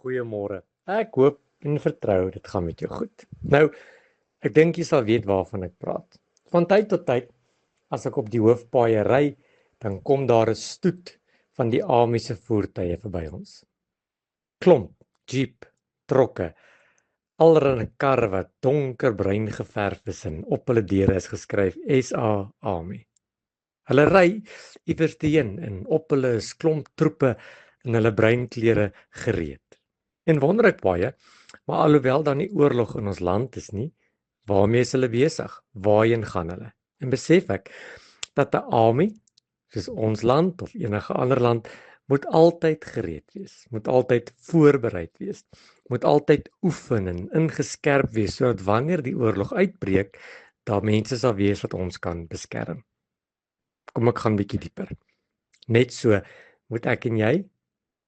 Goeiemôre. Ek hoop en vertrou dit gaan met jou goed. Nou, ek dink jy sal weet waarvan ek praat. Van tyd tot tyd, as ek op die hoofpaaie ry, dan kom daar 'n stoet van die Amiese voertuie verby ons. Klomp, jeep, trokke, allerlei karre wat donkerbruin geverf is en op hulle deure is geskryf SA Army. Hulle ry iewers heen en op hulle is klomp troepe in hulle breinklere gereed. En wonder ek baie, maar alhoewel daar nie oorlog in ons land is nie, waarmee is hulle besig? Waarheen gaan hulle? En besef ek dat 'n army, soos ons land of enige ander land, moet altyd gereed wees, moet altyd voorbereid wees, moet altyd oefen en ingeskerp wees sodat wanneer die oorlog uitbreek, daar mense sal wees wat ons kan beskerm. Kom ek gaan 'n bietjie dieper. Net so moet ek en jy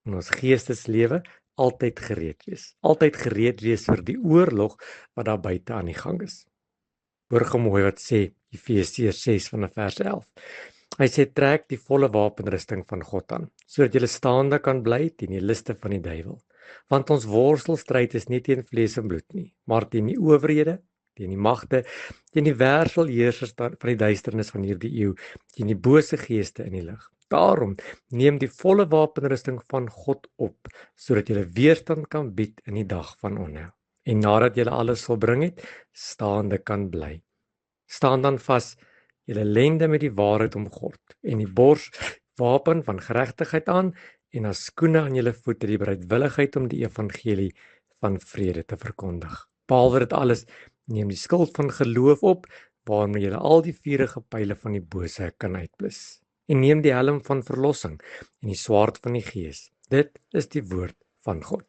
in ons geesteslewe altyd gereed wees. Altyd gereed wees vir die oorlog wat daar buite aan die gang is. Hoor gou mooi wat sê Efesiërs 6 vanaf vers 11. Hy sê trek die volle wapenrusting van God aan, sodat jy staande kan bly teen die liste van die duiwel. Want ons worstelstryd is nie teen vlees en bloed nie, maar teen die owerhede, teen die magte, teen die wêreldheersers van die duisternis van hierdie eeu, teen die bose geeste in die lig. Daarom neem die volle wapenrusting van God op, sodat jy weerstand kan bied in die dag van onheil. En nadat jy alles volbring het, staande kan bly. Staan dan vas, julle lende met die waarheid omgord en die borswapen van geregtigheid aan en as skoene aan julle voete die bereidwilligheid om die evangelie van vrede te verkondig. Behalwe dit alles, neem die skild van geloof op, waarmee julle al die vuurige pile van die bose kan uitblus. En neem die helm van verlossing en die swaard van die Gees. Dit is die woord van God.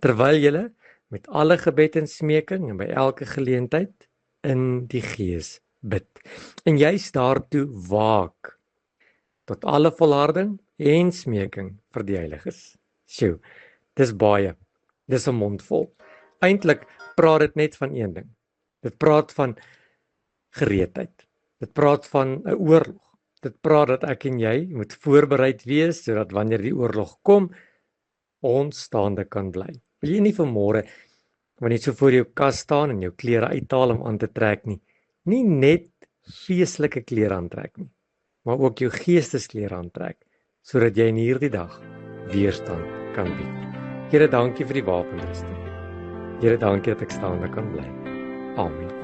Terwyl julle met alle gebed en smeking en by elke geleentheid in die Gees bid. En juist daartoe waak tot alle volharding en smeking vir die heiliges. Sjoe, dis baie. Dis 'n mond vol. Eintlik praat dit net van een ding. Dit praat van gereedheid. Dit praat van 'n oorlog. Dit praat dat ek en jy moet voorbereid wees sodat wanneer die oorlog kom, ons staande kan bly. Wil jy nie vanmôre wanneer jy so voor jou kas staan en jou klere uithaal om aan te trek nie net geestelike klere aantrek nie, maar ook jou geestesklere aantrek sodat jy in hierdie dag weerstand kan bied. Here, dankie vir die wapenrusting. Here, dankie dat ek staande kan bly. Amen.